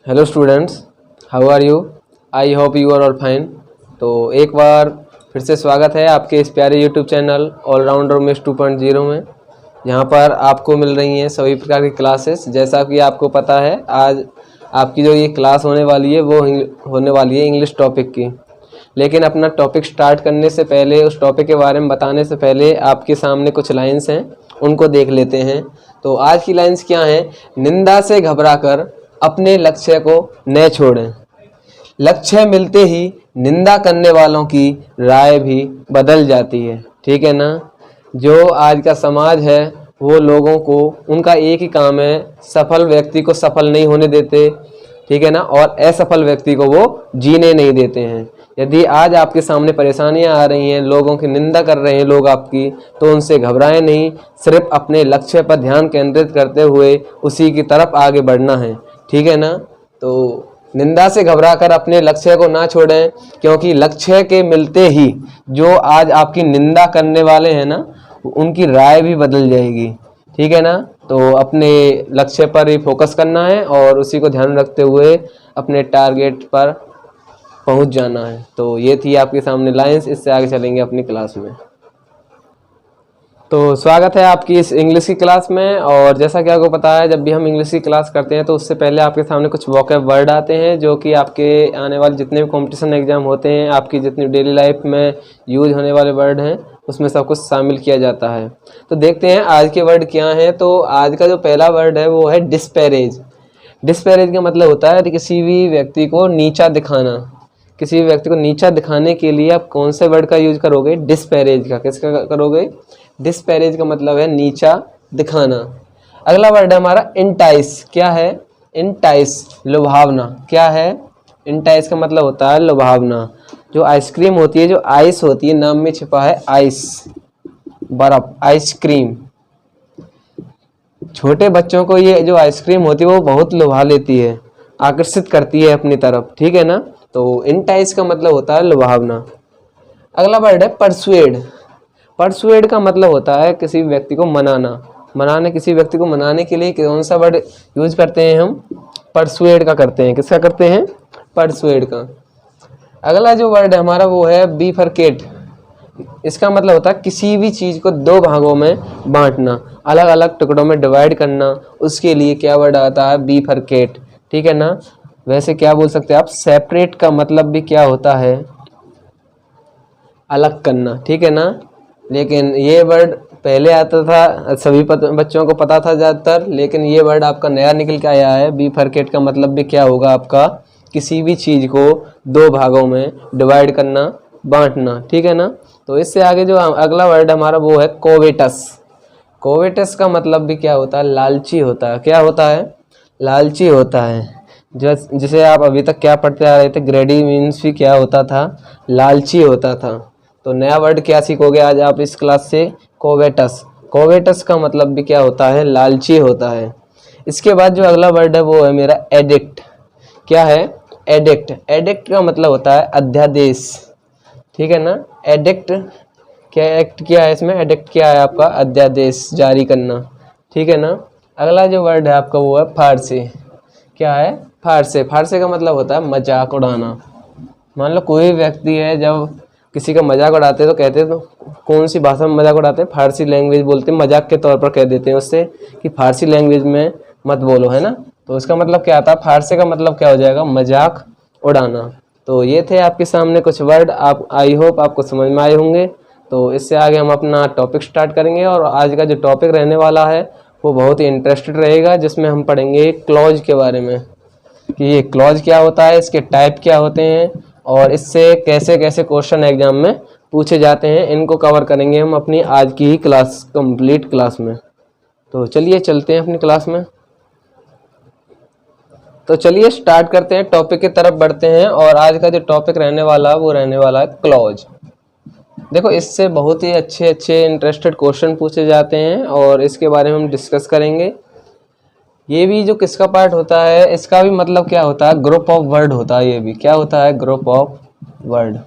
Hello students, how are you? I hope you are all fine. तो एक बार फिर से स्वागत है आपके इस प्यारे यूट्यूब चैनल ऑलराउंडर मिस 2.0 में, यहाँ पर आपको मिल रही हैं सभी प्रकार की क्लासेस। जैसा कि आपको पता है, आज आपकी जो ये क्लास होने वाली है वो होने वाली है इंग्लिश टॉपिक की। लेकिन अपना टॉपिक स्टार्ट करने से पहले, उस टॉपिक के बारे में बताने से पहले आपके सामने कुछ लाइन्स हैं, उनको देख लेते हैं। तो आज की लाइन्स क्या हैं? निंदा से घबराकर अपने लक्ष्य को न छोड़ें। लक्ष्य मिलते ही निंदा करने वालों की राय भी बदल जाती है। ठीक है ना? जो आज का समाज है वो लोगों को, उनका एक ही काम है, सफल व्यक्ति को सफल नहीं होने देते। ठीक है ना? और असफल व्यक्ति को वो जीने नहीं देते हैं। यदि आज आपके सामने परेशानियां आ रही हैं, लोगों की निंदा कर रहे हैं लोग आपकी, तो उनसे घबराएं नहीं। सिर्फ अपने लक्ष्य पर ध्यान केंद्रित करते हुए उसी की तरफ आगे बढ़ना है। ठीक है ना? तो निंदा से घबराकर अपने लक्ष्य को ना छोड़ें, क्योंकि लक्ष्य के मिलते ही जो आज आपकी निंदा करने वाले हैं ना, उनकी राय भी बदल जाएगी। ठीक है ना? तो अपने लक्ष्य पर ही फोकस करना है और उसी को ध्यान रखते हुए अपने टारगेट पर पहुंच जाना है। तो ये थी आपके सामने लाइंस। इससे आगे चलेंगे अपनी क्लास में। तो स्वागत है आपकी इस इंग्लिश की क्लास में। और जैसा कि आपको पता है, जब भी हम इंग्लिश की क्लास करते हैं तो उससे पहले आपके सामने कुछ वोकैब वर्ड आते हैं, जो कि आपके आने वाले जितने भी कॉम्पिटिशन एग्जाम होते हैं, आपकी जितनी डेली लाइफ में यूज होने वाले वर्ड हैं, उसमें सब कुछ शामिल किया जाता है। तो देखते हैं आज के वर्ड क्या हैं। तो आज का जो पहला वर्ड है वो है डिस्पैरेज। डिस्पैरेज का मतलब होता है किसी भी व्यक्ति को नीचा दिखाना। किसी भी व्यक्ति को नीचा दिखाने के लिए आप कौन से वर्ड का यूज करोगे? डिस्पैरेज का। किसका करोगे? डिस्पैरेज का मतलब है नीचा दिखाना। अगला वर्ड है हमारा इंटाइस। क्या है? इंटाइस, लुभावना। क्या है? इंटाइस का मतलब होता है लुभावना। जो आइसक्रीम होती है, जो आइस होती है, नाम में छिपा है आइस, बर्फ, आइसक्रीम। छोटे बच्चों को ये जो आइसक्रीम होती है वो बहुत लुभा लेती है, आकर्षित करती है अपनी तरफ। ठीक है ना? तो इंटाइस का मतलब होता है लुभावना। अगला वर्ड है परसुएड। परसुएड का मतलब होता है किसी व्यक्ति को मनाना। किसी व्यक्ति को मनाने के लिए कौन सा वर्ड यूज करते हैं हम? परसुएड का करते हैं। किसका करते हैं? परसुएड का। अगला जो वर्ड है हमारा वो है बिफरकेट। इसका मतलब होता है किसी भी चीज को दो भागों में बांटना, अलग अलग टुकड़ों में डिवाइड करना। उसके लिए क्या वर्ड आता है? बिफरकेट। ठीक है ना? वैसे क्या बोल सकते हैं आप? सेपरेट का मतलब भी क्या होता है? अलग करना। ठीक है ना? लेकिन ये वर्ड पहले आता था, सभी बच्चों को पता था ज़्यादातर, लेकिन ये वर्ड आपका नया निकल के आया है। बिफरकेट का मतलब भी क्या होगा आपका? किसी भी चीज़ को दो भागों में डिवाइड करना, बांटना। ठीक है ना? तो इससे आगे जो अगला वर्ड हमारा वो है कोवेटस। कोवेटस का मतलब भी क्या होता है? लालची होता है। क्या होता है? लालची होता है। जिसे आप अभी तक क्या पढ़ते आ रहे थे, ग्रेडी मीन्स भी क्या होता था? लालची होता था। तो नया वर्ड क्या सीखोगे आज आप इस क्लास से? कोवेटस। कोवेटस का मतलब भी क्या होता है? लालची होता है। इसके बाद जो अगला वर्ड है वो है मेरा एडिक्ट। क्या है? एडिक्ट। एडिक्ट का मतलब होता है अध्यादेश। ठीक है ना? एडिक्ट क्या, एक्ट क्या है इसमें? एडिक्ट क्या है आपका? अध्यादेश जारी करना। ठीक है ना? अगला जो वर्ड है आपका वो है फारसे। क्या है? फारसे। फारसे का मतलब होता है मजाक उड़ाना। मान लो कोई व्यक्ति है, जब किसी का मजाक उड़ाते हैं तो कहते हैं, तो कौन सी भाषा में मजाक उड़ाते हैं? फारसी लैंग्वेज बोलते हैं, मजाक के तौर पर कह देते हैं उससे कि फारसी लैंग्वेज में मत बोलो, है ना? तो इसका मतलब क्या आता है? फारसे का मतलब क्या हो जाएगा? मजाक उड़ाना। तो ये थे आपके सामने कुछ वर्ड। आप, आई होप आपको समझ में आए होंगे। तो इससे आगे हम अपना टॉपिक स्टार्ट करेंगे। और आज का जो टॉपिक रहने वाला है वो बहुत ही इंटरेस्टेड रहेगा, जिसमें हम पढ़ेंगे क्लॉज के बारे में, कि ये क्लॉज क्या होता है, इसके टाइप क्या होते हैं, और इससे कैसे कैसे क्वेश्चन एग्जाम में पूछे जाते हैं। इनको कवर करेंगे हम अपनी आज की ही क्लास, कंप्लीट क्लास में। तो चलिए चलते हैं अपनी क्लास में। तो चलिए स्टार्ट करते हैं, टॉपिक की तरफ बढ़ते हैं। और आज का जो टॉपिक रहने वाला वो रहने वाला है क्लॉज। देखो, इससे बहुत ही अच्छे अच्छे इंटरेस्टेड क्वेश्चन पूछे जाते हैं और इसके बारे में हम डिस्कस करेंगे। ये भी जो किसका पार्ट होता है, इसका भी मतलब क्या होता है? ग्रुप ऑफ वर्ड होता है। ये भी क्या होता है? Group of word.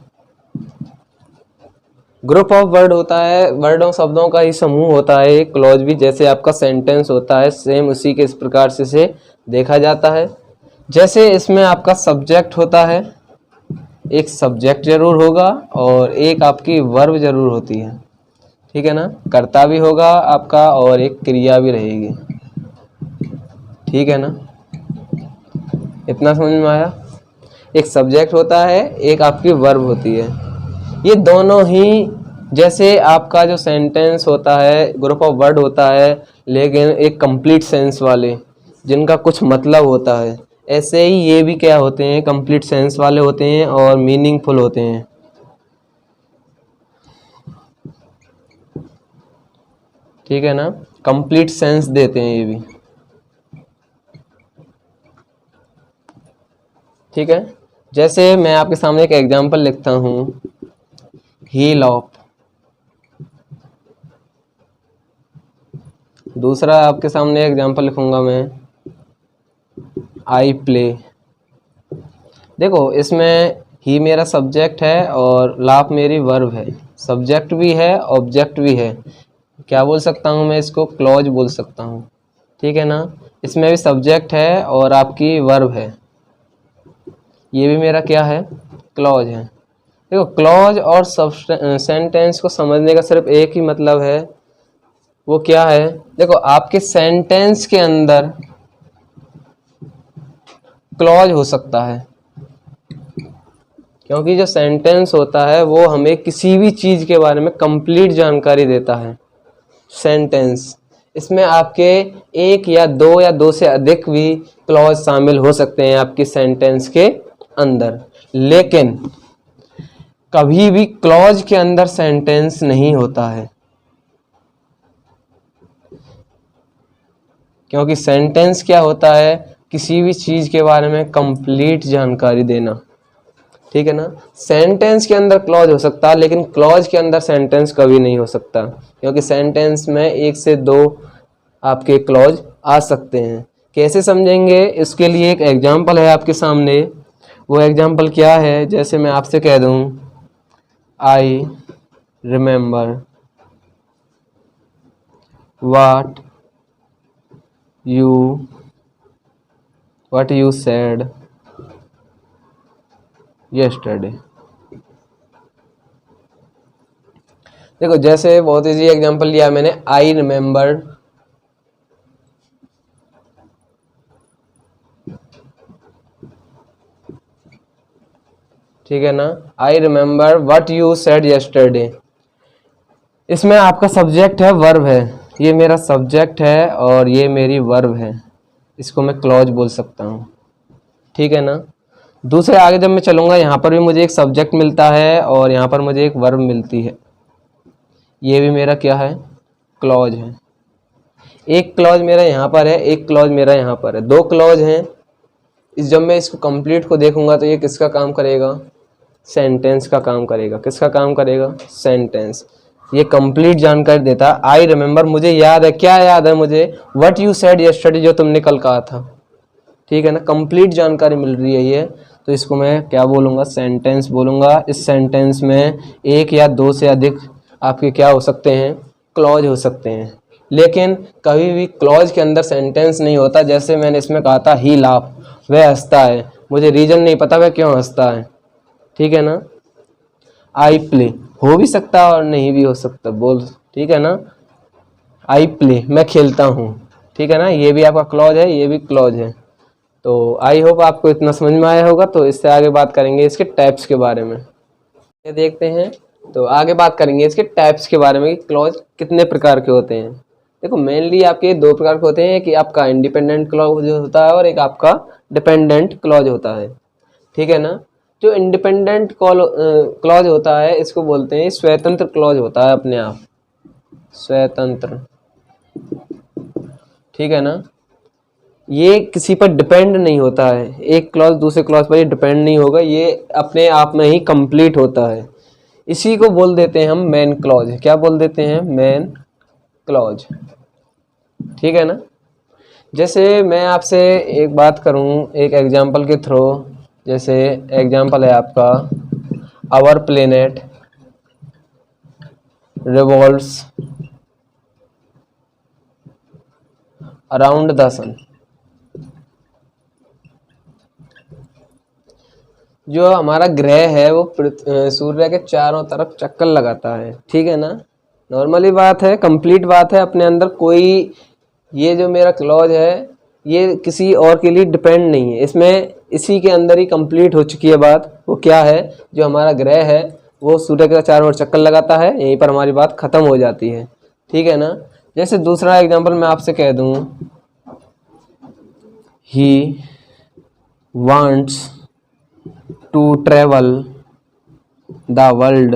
Group of word होता है, वर्डों शब्दों का ही समूह होता है। एक क्लॉज भी जैसे आपका सेंटेंस होता है, सेम उसी के इस प्रकार से देखा जाता है। जैसे इसमें आपका सब्जेक्ट होता है, एक सब्जेक्ट जरूर होगा और एक आपकी वर्ब जरूर होती है, ठीक है ना। कर्ता भी होगा आपका और एक क्रिया भी रहेगी, ठीक है ना। इतना समझ में आया। एक सब्जेक्ट होता है, एक आपकी वर्ब होती है। ये दोनों ही, जैसे आपका जो सेंटेंस होता है ग्रुप ऑफ वर्ड होता है, लेकिन एक कंप्लीट सेंस वाले जिनका कुछ मतलब होता है, ऐसे ही ये भी क्या होते हैं, कंप्लीट सेंस वाले होते हैं और मीनिंगफुल होते हैं, ठीक है ना। कंप्लीट सेंस देते हैं ये भी, ठीक है। जैसे मैं आपके सामने एक एग्जांपल लिखता हूँ, हील ऑफ। दूसरा आपके सामने एग्जांपल लिखूंगा मैं, आई प्ले। देखो इसमें ही मेरा सब्जेक्ट है और लाफ मेरी वर्ब है, सब्जेक्ट भी है ऑब्जेक्ट भी है। क्या बोल सकता हूँ मैं इसको, क्लॉज बोल सकता हूँ, ठीक है ना। इसमें भी सब्जेक्ट है और आपकी वर्ब है, ये भी मेरा क्या है, क्लॉज है। देखो क्लॉज और सेंटेंस को समझने का सिर्फ एक ही मतलब है, वो क्या है, देखो आपके सेंटेंस के अंदर क्लॉज हो सकता है, क्योंकि जो सेंटेंस होता है वो हमें किसी भी चीज के बारे में कंप्लीट जानकारी देता है। सेंटेंस, इसमें आपके एक या दो से अधिक भी क्लॉज शामिल हो सकते हैं आपकी सेंटेंस के अंदर, लेकिन कभी भी क्लॉज के अंदर सेंटेंस नहीं होता है, क्योंकि सेंटेंस क्या होता है, किसी भी चीज के बारे में कंप्लीट जानकारी देना, ठीक है ना। सेंटेंस के अंदर क्लॉज हो सकता है, लेकिन क्लॉज के अंदर सेंटेंस कभी नहीं हो सकता, क्योंकि सेंटेंस में एक से दो आपके क्लॉज आ सकते हैं। कैसे समझेंगे, इसके लिए एक एग्जांपल है आपके सामने। वो एग्जांपल क्या है, जैसे मैं आपसे कह दूं, I remember what you said yesterday. देखो जैसे बहुत इजी एग्जांपल लिया मैंने, आई रिमेंबर ठीक है ना, I remember what you said yesterday. इसमें आपका सब्जेक्ट है, वर्ब है, ये मेरा सब्जेक्ट है और ये मेरी वर्ब है, इसको मैं क्लॉज बोल सकता हूँ, ठीक है ना। दूसरे आगे जब मैं चलूंगा, यहाँ पर भी मुझे एक सब्जेक्ट मिलता है और यहाँ पर मुझे एक वर्ब मिलती है, ये भी मेरा क्या है, क्लॉज है। एक क्लॉज मेरा यहाँ पर है, एक क्लॉज मेरा यहाँ पर है, दो क्लॉज हैं। जब मैं इसको कंप्लीट को देखूंगा तो ये किसका काम करेगा, सेंटेंस का काम करेगा। किसका काम करेगा, सेंटेंस। ये कंप्लीट जानकारी देता है। आई रिमेंबर, मुझे याद है, क्या याद है मुझे, व्हाट यू सेड यस्टरडे, जो तुमने कल कहा था, ठीक है ना। कंप्लीट जानकारी मिल रही है ये, तो इसको मैं क्या बोलूँगा, सेंटेंस बोलूँगा। इस सेंटेंस में एक या दो से अधिक आपके क्या हो सकते हैं, क्लॉज हो सकते हैं, लेकिन कभी भी क्लॉज के अंदर सेंटेंस नहीं होता। जैसे मैंने इसमें कहा था ही लाफ, वह हंसता है, मुझे रीजन नहीं पता वह क्यों हंसता है, ठीक है ना। आई प्ले, हो भी सकता और नहीं भी हो सकता, बोल, ठीक है ना। आई प्ले, मैं खेलता हूँ, ठीक है ना, ये भी आपका क्लॉज है, ये भी क्लॉज है। तो आई होप आपको इतना समझ में आया होगा। तो इससे आगे बात करेंगे इसके टाइप्स के बारे में, ये देखते हैं। तो आगे बात करेंगे इसके टाइप्स के बारे में कि क्लॉज कितने प्रकार के होते हैं। देखो मेनली आपके दो प्रकार के होते हैं, कि आपका इंडिपेंडेंट क्लॉज होता है और एक आपका डिपेंडेंट क्लॉज होता है, ठीक है ना। जो इंडिपेंडेंट क्लॉज होता है, इसको बोलते हैं स्वतंत्र क्लॉज होता है, अपने आप स्वतंत्र, ठीक है ना। ये किसी पर डिपेंड नहीं होता है, एक क्लॉज दूसरे क्लॉज पर ये डिपेंड नहीं होगा, ये अपने आप में ही कंप्लीट होता है। इसी को बोल देते हैं हम मेन क्लॉज। क्या बोल देते हैं, मेन क्लॉज, ठीक है ना। जैसे मैं आपसे एक बात करूं एक एग्जांपल के थ्रू, जैसे एग्जांपल है आपका, our planet revolves around the sun, जो हमारा ग्रह है वो सूर्य के चारों तरफ चक्कर लगाता है, ठीक है ना। नॉर्मली बात है, कंप्लीट बात है, अपने अंदर कोई ये जो मेरा क्लॉज है ये किसी और के लिए डिपेंड नहीं है, इसमें इसी के अंदर ही कंप्लीट हो चुकी है बात। वो क्या है, जो हमारा ग्रह है वो सूर्य के चारों ओर चक्कर लगाता है, यहीं पर हमारी बात खत्म हो जाती है, ठीक है ना। जैसे दूसरा एग्जांपल मैं आपसे कह दूं, he wants to travel the world,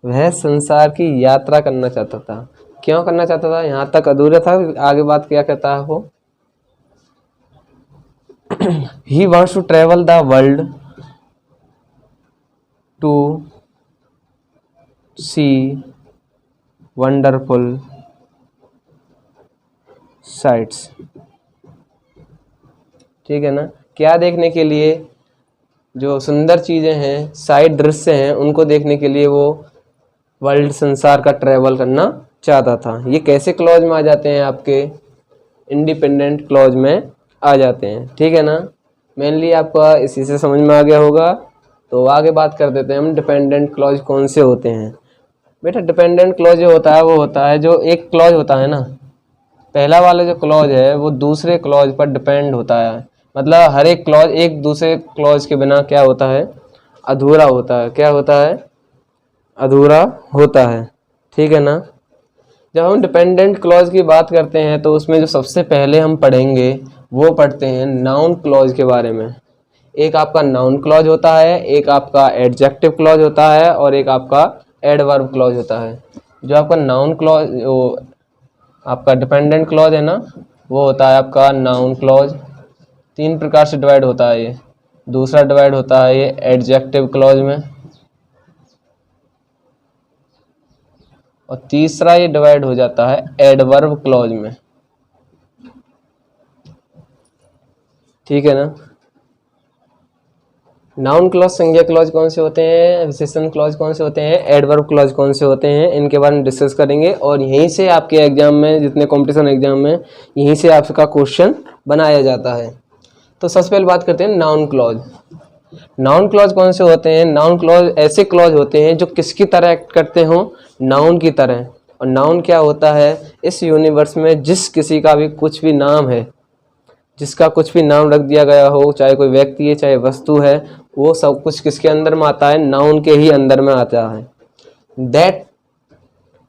वह संसार की यात्रा करना चाहता था। क्यों करना चाहता था, यहाँ तक अधूरा था, आगे बात क्या कहता है वो। He wants to travel the world to see wonderful sights, ठीक है ना। क्या देखने के लिए, जो सुंदर चीज़ें हैं, साइट दृश्य हैं, उनको देखने के लिए वो वर्ल्ड संसार का ट्रैवल करना चाहता था। ये कैसे क्लॉज में आ जाते हैं, आपके इंडिपेंडेंट क्लॉज में आ जाते हैं, ठीक है ना। मेनली आपका इसी से समझ में आ गया होगा। तो आगे बात कर देते हैं हम, डिपेंडेंट क्लॉज कौन से होते हैं। बेटा डिपेंडेंट क्लॉज जो होता है वो होता है जो एक क्लॉज होता है ना, पहला वाला जो क्लॉज है वो दूसरे क्लॉज पर डिपेंड होता है। मतलब हर एक क्लॉज एक दूसरे क्लॉज के बिना क्या होता है, अधूरा होता है। क्या होता है, अधूरा होता है, ठीक है ना। जब हम डिपेंडेंट क्लॉज की बात करते हैं तो उसमें जो सबसे पहले हम पढ़ेंगे वो पढ़ते हैं नाउन क्लॉज के बारे में। एक आपका नाउन क्लॉज होता है, एक आपका एडजेक्टिव क्लॉज होता है और एक आपका एडवर्ब क्लॉज होता है। जो आपका नाउन क्लॉज, जो आपका डिपेंडेंट क्लॉज है ना, वो होता है आपका नाउन क्लॉज। 3 प्रकार से डिवाइड होता है ये। दूसरा डिवाइड होता है ये एडजेक्टिव क्लॉज में, और तीसरा ये डिवाइड हो जाता है एडवर्ब क्लॉज में, ठीक है ना। नाउन क्लॉज संज्ञा क्लॉज कौन से होते हैं, विशेषण क्लॉज कौन से होते हैं, एडवर्ब क्लॉज कौन से होते हैं, इनके बारे में डिस्कस करेंगे। और यहीं से आपके एग्जाम में, जितने कॉम्पिटिशन एग्जाम में, यहीं से आपका क्वेश्चन बनाया जाता है। तो सबसे पहले बात करते हैं नाउन क्लॉज। नाउन क्लॉज कौन से होते हैं, नाउन क्लॉज ऐसे क्लॉज होते हैं जो किसकी तरह एक्ट करते हो, नाउन की तरह। और नाउन क्या होता है, इस यूनिवर्स में जिस किसी का भी कुछ भी नाम है, जिसका कुछ भी नाम रख दिया गया हो, चाहे कोई व्यक्ति है चाहे वस्तु है, वो सब कुछ किसके अंदर में आता है, नाउन के ही अंदर में आता है। That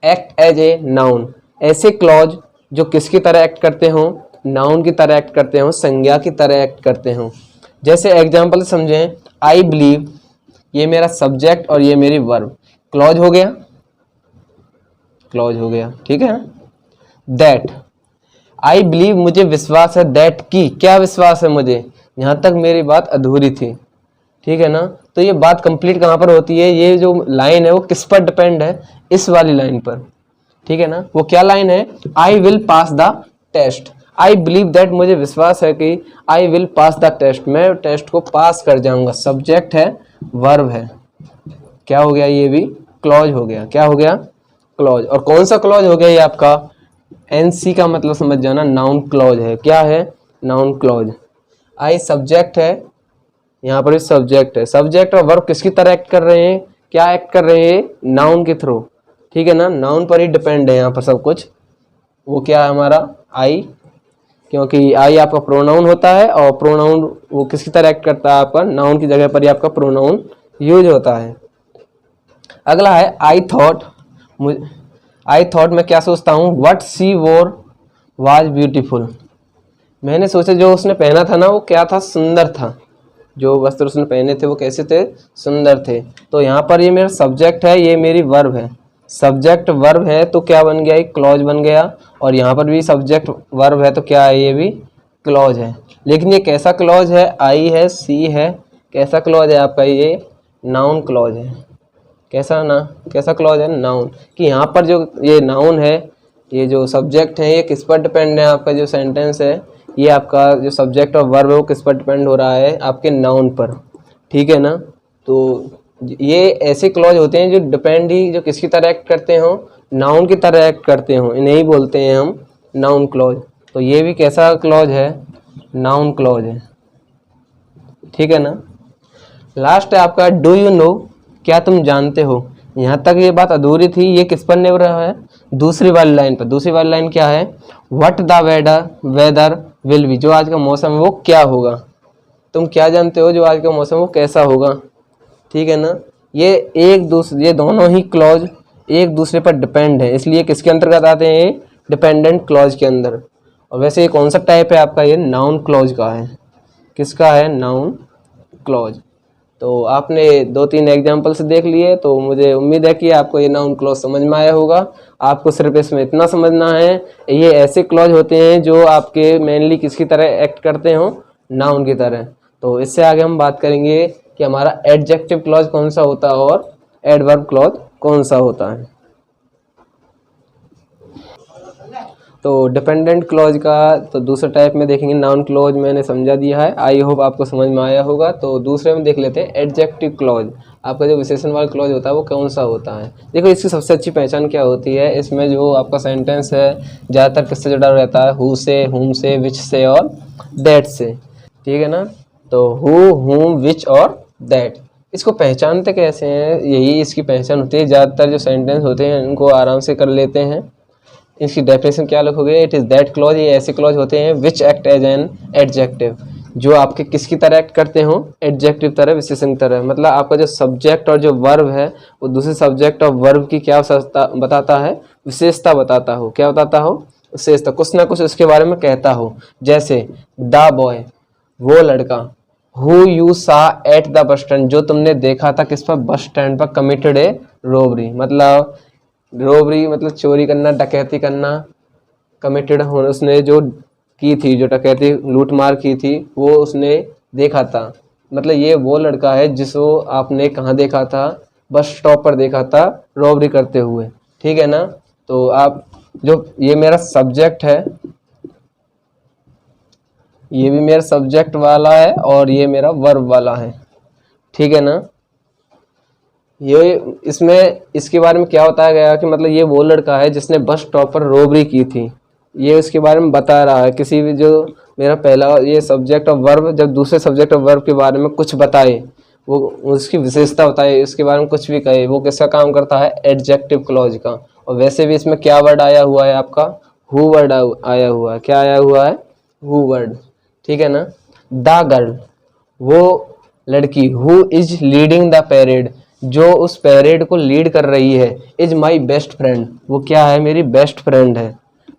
act as a noun, ऐसे क्लॉज जो किसकी तरह एक्ट करते हो, नाउन की तरह एक्ट करते हो, संज्ञा की तरह एक्ट करते हो। जैसे एग्जाम्पल समझें, आई बिलीव, ये मेरा सब्जेक्ट और ये मेरी वर्ब, क्लॉज हो गया, क्लॉज हो गया, ठीक है। दैट, आई बिलीव, मुझे विश्वास है, दैट की, क्या विश्वास है मुझे, यहाँ तक मेरी बात अधूरी थी, ठीक है ना। तो ये बात कंप्लीट कहाँ पर होती है, ये जो लाइन है वो किस पर डिपेंड है, इस वाली लाइन पर, ठीक है ना। वो क्या लाइन है, I will pass the test, I believe that, मुझे विश्वास है कि I will pass the test, मैं टेस्ट को पास कर जाऊंगा। सब्जेक्ट है, वर्ब है, क्या हो गया, ये भी क्लॉज हो गया। क्या हो गया, क्लॉज। और कौन सा क्लॉज हो गया, ये आपका एनसी का मतलब समझ जाना, नाउन क्लॉज है। क्या है, नाउन क्लॉज। आई सब्जेक्ट है, यहाँ पर भी सब्जेक्ट है, सब्जेक्ट और वर्ब किसकी तरह एक्ट कर रहे हैं, क्या एक्ट कर रहे हैं, नाउन के थ्रू, ठीक है ना। नाउन पर ही डिपेंड है यहाँ पर सब कुछ। वो क्या है हमारा, आई, क्योंकि आई आपका प्रोनाउन होता है, और प्रोनाउन वो किसकी तरह एक्ट करता है, आपका नाउन की जगह पर ही आपका प्रोनाउन यूज होता है। अगला है आई थॉट। आई थॉट में क्या सोचता हूँ, व्हाट शी वोर वाज ब्यूटीफुल, मैंने सोचा जो उसने पहना था ना वो क्या था, सुंदर था। जो वस्त्र उसने पहने थे वो कैसे थे, सुंदर थे। तो यहाँ पर ये मेरा सब्जेक्ट है, ये मेरी वर्ब है। सब्जेक्ट वर्ब है तो क्या बन गया, एक क्लॉज बन गया। और यहाँ पर भी सब्जेक्ट वर्ब है तो क्या है, ये भी क्लॉज है। लेकिन ये कैसा क्लॉज है, आई है, सी है, कैसा क्लॉज है आपका, ये नाउन क्लॉज है। कैसा ना, कैसा क्लॉज है, नाउन। कि यहाँ पर जो ये नाउन है, ये जो सब्जेक्ट है, ये किस पर डिपेंड है, आपका जो सेंटेंस है, ये आपका जो सब्जेक्ट और वर्ब है वो किस पर डिपेंड हो रहा है, आपके नाउन पर, ठीक है ना। तो ये ऐसे क्लॉज होते हैं जो डिपेंड ही, जो किसकी तरह एक्ट करते हो, नाउन की तरह एक्ट करते हो, इन्हें ही बोलते हैं हम नाउन क्लॉज। तो ये भी कैसा क्लॉज है, नाउन क्लॉज है, ठीक है ना। लास्ट है आपका डू यू नो, क्या तुम जानते हो। यहाँ तक ये बात अधूरी थी, ये किस पर निर्भर है, दूसरी वाली लाइन पर। दूसरी वाली लाइन क्या है, what the weather will be, जो आज का मौसम है वो क्या होगा। तुम क्या जानते हो जो आज का मौसम वो कैसा होगा, ठीक है ना। ये दोनों ही क्लॉज एक दूसरे पर डिपेंड है, इसलिए किसके अंतर्गत आते हैं, ये डिपेंडेंट क्लॉज के अंदर। और वैसे ये कौन सा टाइप है आपका, ये नाउन क्लॉज का है। किसका है, नाउन क्लॉज। तो आपने 2-3 एग्जाम्पल से देख लिए, तो मुझे उम्मीद है कि आपको ये नाउन क्लॉज समझ में आया होगा। आपको सिर्फ इसमें इतना समझना है, ये ऐसे क्लॉज होते हैं जो आपके मेनली किसकी तरह एक्ट करते हो, नाउन की तरह। तो इससे आगे हम बात करेंगे कि हमारा एडजेक्टिव क्लॉज कौन सा होता है और एडवर्ब क्लॉज कौन सा होता है। तो डिपेंडेंट क्लॉज का तो दूसरे टाइप में देखेंगे, नाउन क्लॉज मैंने समझा दिया है, आई होप आपको समझ में आया होगा। तो दूसरे में देख लेते हैं एडजेक्टिव क्लॉज। आपका जो विशेषण वाला क्लॉज होता है वो कौन सा होता है। देखो इसकी सबसे अच्छी पहचान क्या होती है, इसमें जो आपका सेंटेंस है ज़्यादातर किससे जुड़ा रहता है, हु से, हुम से, विच से और दैट से, ठीक है ना। तो हु, हुम, विच और दैट, इसको पहचानते कैसे हैं, यही इसकी पहचान होती है। ज़्यादातर जो सेंटेंस होते हैं इनको आराम से कर लेते हैं। इसकी डेफिनेशन क्या लिखोगे, इट इज़ दैट क्लॉज, ये ऐसे क्लॉज होते हैं which act as an adjective, जो आपके किसकी तरह एक्ट करते हो, एडजेक्टिव तरह, विशेषण की तरह। मतलब आपका जो सब्जेक्ट और जो वर्ब है वो दूसरे सब्जेक्ट और वर्ब की क्या बताता है, विशेषता बताता हो। क्या बताता हो, विशेषता, कुछ ना कुछ उसके बारे में कहता हो। जैसे द बॉय, वो लड़का, हु यू सा एट द बस स्टैंड, जो तुमने देखा था किस पर, बस स्टैंड पर, कमिटेड ए रोबरी, मतलब रोबरी मतलब चोरी करना, डकैती करना, कमिटेड होने, उसने जो की थी, जो डकैती लूट मार की थी वो उसने देखा था। मतलब ये वो लड़का है जिसको आपने कहाँ देखा था, बस स्टॉप पर देखा था रॉबरी करते हुए, ठीक है ना। तो आप जो ये मेरा सब्जेक्ट है, ये भी मेरा सब्जेक्ट वाला है और ये मेरा वर्ब वाला है, ठीक है ना। ये इसमें इसके बारे में क्या बताया गया कि मतलब ये वो लड़का है जिसने बस स्टॉप पर रॉबरी की थी, ये उसके बारे में बता रहा है। किसी भी जो मेरा पहला ये सब्जेक्ट और वर्ब जब दूसरे सब्जेक्ट और वर्ब के बारे में कुछ बताए, वो उसकी विशेषता बताए, उसके बारे में कुछ भी कहे, वो किसका काम करता है, एडजेक्टिव क्लॉज का। और वैसे भी इसमें क्या वर्ड आया हुआ है आपका, हु वर्ड आया हुआ है। क्या आया हुआ है, हु वर्ड, ठीक है ना। द गर्ल, वो लड़की, who is leading the parade, जो उस पैरेड को लीड कर रही है, इज माई बेस्ट फ्रेंड, वो क्या है, मेरी बेस्ट फ्रेंड है,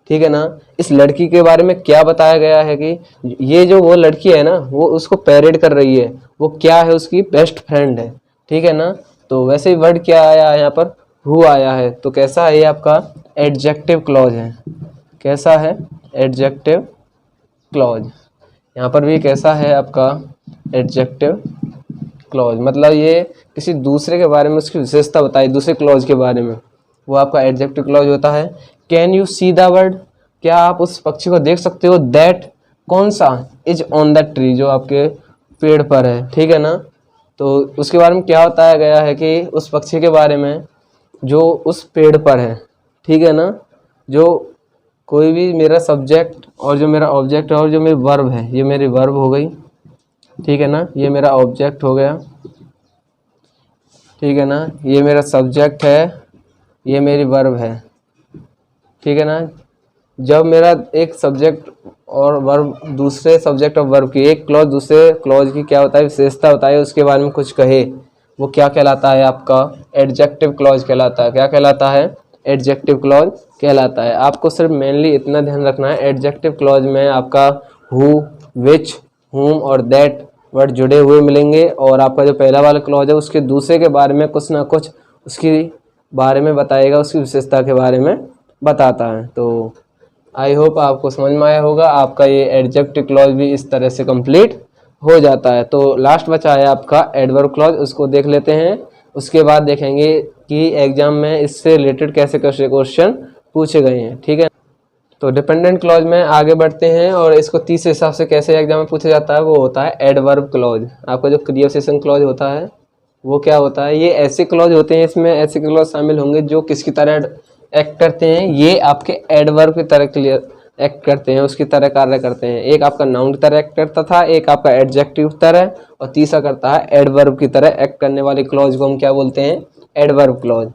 ठीक है ना। इस लड़की के बारे में क्या बताया गया है कि ये जो वो लड़की है ना, वो उसको पैरेड कर रही है, वो क्या है, उसकी बेस्ट फ्रेंड है, ठीक है ना। तो वैसे ही वर्ड क्या आया है यहाँ पर, हु आया है। तो कैसा है ये आपका एडजेक्टिव क्लॉज है। कैसा है, एडजेक्टिव क्लॉज। यहाँ पर भी कैसा है आपका एडजेक्टिव क्लॉज, मतलब ये किसी दूसरे के बारे में उसकी विशेषता बताई, दूसरे क्लॉज के बारे में, वो आपका एडजेक्टिव क्लॉज होता है। Can you see the bird, क्या आप उस पक्षी को देख सकते हो। दैट, कौन सा, इज ऑन द ट्री, जो आपके पेड़ पर है, ठीक है ना। तो उसके बारे में क्या बताया गया है कि उस पक्षी के बारे में जो उस पेड़ पर है, ठीक है ना। जो कोई भी मेरा सब्जेक्ट और जो मेरा ऑब्जेक्ट और जो मेरी वर्ब है, ये मेरी वर्ब हो गई, ठीक है ना, ये मेरा ऑब्जेक्ट हो गया, ठीक है ना, ये मेरा सब्जेक्ट है, ये मेरी वर्ब है, ठीक है ना। जब मेरा एक सब्जेक्ट और वर्ब दूसरे सब्जेक्ट और वर्ब की, एक क्लॉज दूसरे क्लॉज की क्या होता है, विशेषता होता है, उसके बारे में कुछ कहे, वो क्या कहलाता है, आपका एडजेक्टिव क्लॉज कहलाता है। क्या कहलाता है, एडजेक्टिव क्लॉज कहलाता है। आपको सिर्फ मेनली इतना ध्यान रखना है, एडजेक्टिव क्लॉज में आपका हु, विच, हुम और दैट वर्ड जुड़े हुए मिलेंगे, और आपका जो पहला वाला क्लॉज है उसके दूसरे के बारे में कुछ ना कुछ उसकी बारे में बताएगा, उसकी विशेषता के बारे में बताता है। तो आई होप आपको समझ में आया होगा। आपका ये एडजेक्टिव क्लॉज भी इस तरह से कंप्लीट हो जाता है। तो लास्ट बचा है आपका एडवर्ब क्लॉज, उसको देख लेते हैं। उसके बाद देखेंगे कि एग्जाम में इससे रिलेटेड कैसे कैसे क्वेश्चन पूछे गए हैं, ठीक है। तो डिपेंडेंट क्लॉज में आगे बढ़ते हैं, और इसको 30 हिसाब से कैसे एग्जाम में पूछा जाता है, वो होता है एडवर्ब क्लॉज। आपका जो क्रिया विशेषण क्लॉज होता है वो क्या होता है, ये ऐसे क्लॉज होते हैं, इसमें ऐसे क्लॉज शामिल होंगे जो किसकी तरह एक्ट करते हैं, ये आपके एडवर्ब की तरह एक्ट करते हैं, उसकी तरह कार्य करते हैं। एक आपका नाउन की तरह एक्ट करता था, एक आपका एडजेक्टिव की तरह, और तीसरा करता है एडवर्ब की तरह एक्ट करने वाले क्लॉज को हम क्या बोलते हैं? Adverb clause.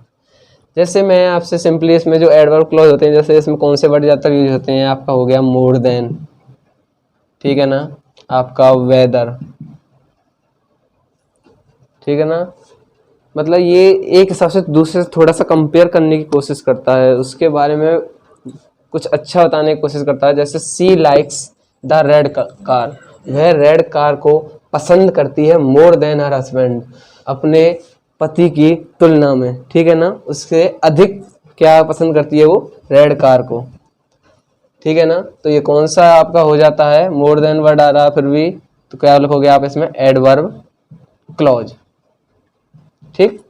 जैसे मैं आपसे सिंपली इसमें जो एडवर्ब क्लॉज होते हैं, जैसे इसमें कौन से वर्ड ज़्यादातर यूज होते हैं? आपका हो गया मोर देन, ठीक है ना, आपका वेदर, ठीक है ना। मतलब ये एक हिसाब से दूसरे से थोड़ा सा कंपेयर करने की कोशिश करता है, उसके बारे में कुछ अच्छा बताने की कोशिश करता है। जैसे सी लाइक्स द रेड कार, वह रेड कार को पसंद करती है मोर देन हर हस्बैंड, अपने पति की तुलना में, ठीक है ना, उससे अधिक क्या पसंद करती है वो? रेड कार को, ठीक है ना। तो ये कौन सा आपका हो जाता है? मोर देन वर्ड आ रहा फिर भी, तो क्या लिखोगे आप इसमें? एडवर्ब क्लॉज, ठीक।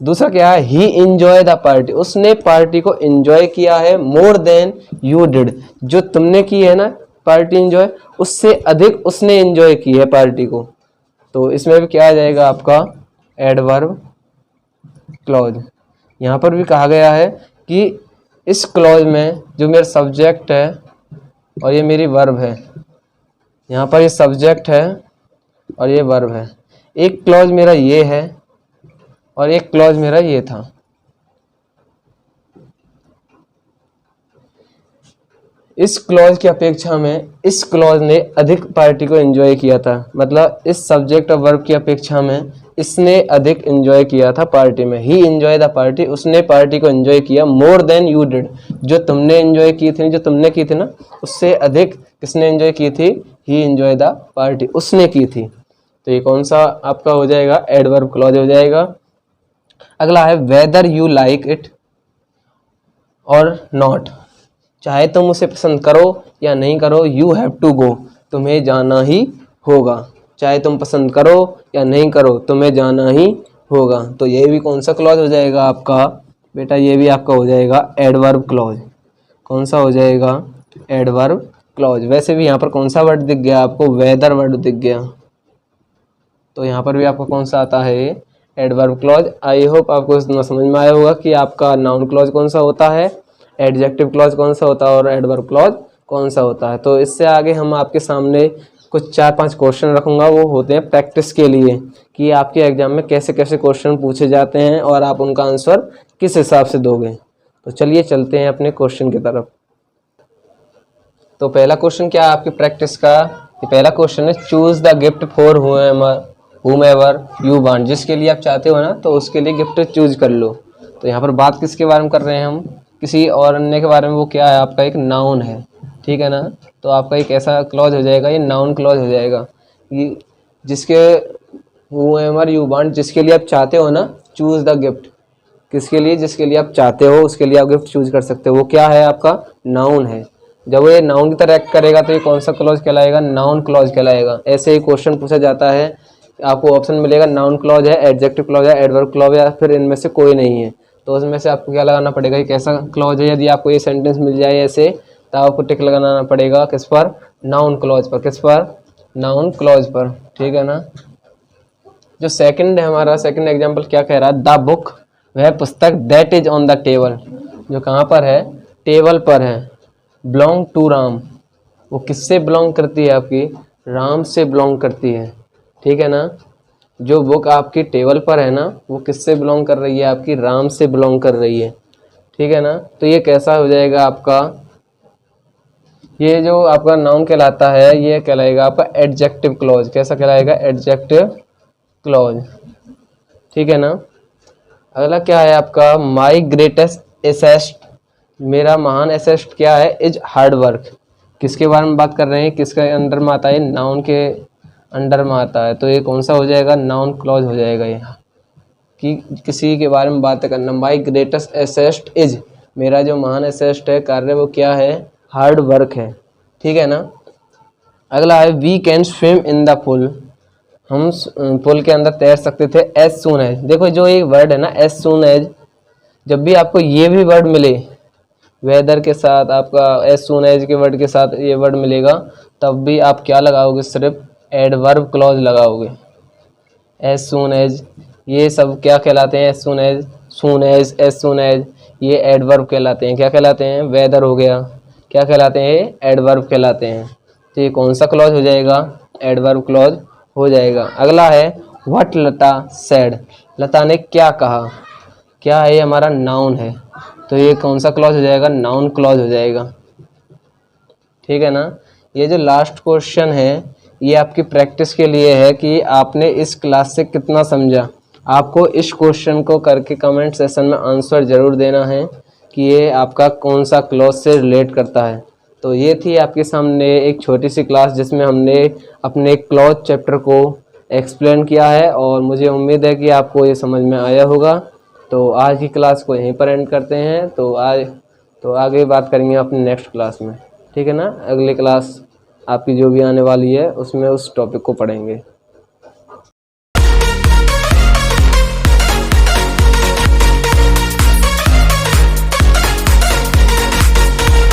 दूसरा क्या है? ही इंजॉय द पार्टी, उसने पार्टी को एंजॉय किया है मोर देन यू डिड, जो तुमने की है ना पार्टी एंजॉय, उससे अधिक उसने एंजॉय की है पार्टी को। तो इसमें भी क्या आ जाएगा आपका? Adverb clause. यहाँ पर भी कहा गया है कि इस क्लॉज में जो मेरा सब्जेक्ट है और ये मेरी वर्ब है, यहाँ पर ये सब्जेक्ट है और ये वर्ब है, एक क्लॉज मेरा ये है और एक क्लॉज मेरा ये था। इस क्लॉज की अपेक्षा में इस क्लॉज ने अधिक पार्टी को एंजॉय किया था, मतलब इस सब्जेक्ट और वर्ब की अपेक्षा में इसने अधिक एंजॉय किया था पार्टी में। ही एंजॉय द पार्टी, उसने पार्टी को एंजॉय किया मोर देन यू डिड, जो तुमने एंजॉय की थी, जो तुमने की थी ना, उससे अधिक किसने एंजॉय की थी? ही एंजॉय द पार्टी, उसने की थी। तो ये कौन सा आपका हो जाएगा? एडवर्ब क्लॉज हो जाएगा। अगला है वेदर यू लाइक इट और नॉट, चाहे तुम उसे पसंद करो या नहीं करो, यू हैव टू गो, तुम्हें जाना ही होगा। चाहे तुम पसंद करो या नहीं करो, तुम्हें जाना ही होगा। तो ये भी कौन सा क्लॉज हो जाएगा आपका बेटा? ये भी आपका हो जाएगा एडवर्ब क्लॉज। कौन सा हो जाएगा? Adverb clause. वैसे भी यहाँ पर कौन सा वर्ड दिख गया आपको? वेदर वर्ड दिख गया, तो यहाँ पर भी आपको कौन सा आता है? Adverb clause. आई होप आपको इतना समझ में आया होगा कि आपका नाउन क्लॉज कौन सा होता है, एडजेक्टिव क्लॉज कौन सा होता है और एडवर्ब क्लॉज कौन सा होता है। तो इससे आगे हम आपके सामने कुछ 4-5 क्वेश्चन रखूंगा, वो होते हैं प्रैक्टिस के लिए कि आपके एग्जाम में कैसे कैसे क्वेश्चन पूछे जाते हैं और आप उनका आंसर किस हिसाब से दोगे। तो चलिए चलते हैं अपने क्वेश्चन की तरफ। तो पहला क्वेश्चन क्या है आपकी प्रैक्टिस का? ये पहला क्वेश्चन है, choose the gift for whomever you want, जिसके लिए आप चाहते हो ना, तो उसके लिए गिफ्ट चूज कर लो। तो यहाँ पर बात किसके बारे में कर रहे हैं हम? किसी और अन्य के बारे में। वो क्या है आपका? एक नाउन है, ठीक है ना। तो आपका एक ऐसा क्लॉज हो जाएगा, ये नाउन क्लॉज हो जाएगा, ये जिसके whomever you want, जिसके लिए आप चाहते हो ना, चूज द गिफ्ट, किसके लिए? जिसके लिए आप चाहते हो उसके लिए आप गिफ्ट चूज कर सकते हो। वो क्या है आपका? नाउन है। जब ये नाउन की तरह एक्ट करेगा तो ये कौन सा क्लॉज कहलाएगा? नाउन क्लॉज कहलाएगा। ऐसे ही क्वेश्चन पूछा जाता है, आपको ऑप्शन मिलेगा नाउन क्लॉज है, एडजेक्टिव क्लॉज है, एडवर्ब क्लॉज है, या फिर इनमें से कोई नहीं है। तो उसमें से आपको क्या लगाना पड़ेगा? ये कैसा क्लॉज है? यदि आपको ये सेंटेंस मिल जाए ऐसे, तो आपको टिक लगाना पड़ेगा किस पर? नाउन क्लॉज पर। किस पर? नाउन क्लॉज पर, ठीक है ना। जो सेकंड है हमारा, सेकंड एग्जांपल क्या कह रहा है? द बुक, वह पुस्तक, that is on the table, जो कहाँ पर है? टेबल पर है। बिलोंग टू राम, वो किससे बिलोंग करती है आपकी? राम से बिलोंग करती है, ठीक है ना। जो बुक आपकी टेबल पर है ना, वो किससे बिलोंग कर रही है आपकी? राम से बिलोंग कर रही है, ठीक है ना। तो ये कैसा हो जाएगा आपका? ये जो आपका नाउन कहलाता है, ये कहलाएगा आपका एडजेक्टिव क्लॉज। कैसा कहलाएगा? एडजेक्टिव क्लॉज, ठीक है ना। अगला क्या है आपका? माई ग्रेटेस्ट एसेट, मेरा महान एसेट क्या है? इज हार्ड वर्क, किसके बारे में बात कर रहे हैं? किसके अंडर में आता है? नाउन के अंडर में आता है। तो ये कौन सा हो जाएगा? नाउन क्लॉज हो जाएगा ये, कि किसी के बारे में बात करना। माई ग्रेटेस्ट एसेट इज, मेरा जो महान एसेट है, कार्य, वो क्या है? हार्ड वर्क है, ठीक है ना। अगला है we can swim in the pool, हम पूल के अंदर तैर सकते थे। एज सून एज, देखो जो एक वर्ड है ना, एज सून एज, जब भी आपको ये भी वर्ड मिले वेदर के साथ, आपका एज सून एज के वर्ड के साथ ये वर्ड मिलेगा, तब भी आप क्या लगाओगे? सिर्फ एडवर्ब क्लॉज लगाओगे। एज सून एज, ये सब क्या कहलाते हैं? As soon as, as soon as, ये एडवर्ब कहलाते हैं। क्या कहलाते हैं? वेदर हो गया, क्या कहलाते हैं, ये एडवर्ब कहलाते हैं। तो ये कौन सा क्लॉज हो जाएगा, एडवर्ब क्लॉज हो जाएगा। अगला है व्हाट लता सेड, लता ने क्या कहा, क्या है, ये हमारा नाउन है, तो ये कौन सा क्लॉज हो जाएगा, नाउन क्लॉज हो जाएगा। ठीक है ना। ये जो लास्ट क्वेश्चन है ये आपकी प्रैक्टिस के लिए है कि आपने इस क्लास से कितना समझा। आपको इस क्वेश्चन को करके कमेंट सेशन में आंसर जरूर देना है कि ये आपका कौन सा क्लॉज से रिलेट करता है। तो ये थी आपके सामने एक छोटी सी क्लास जिसमें हमने अपने क्लॉज चैप्टर को एक्सप्लेन किया है और मुझे उम्मीद है कि आपको ये समझ में आया होगा। तो आज की क्लास को यहीं पर एंड करते हैं। तो आगे बात करेंगे अपने नेक्स्ट क्लास में। ठीक है ना, अगली क्लास आपकी जो भी आने वाली है उसमें उस टॉपिक को पढ़ेंगे।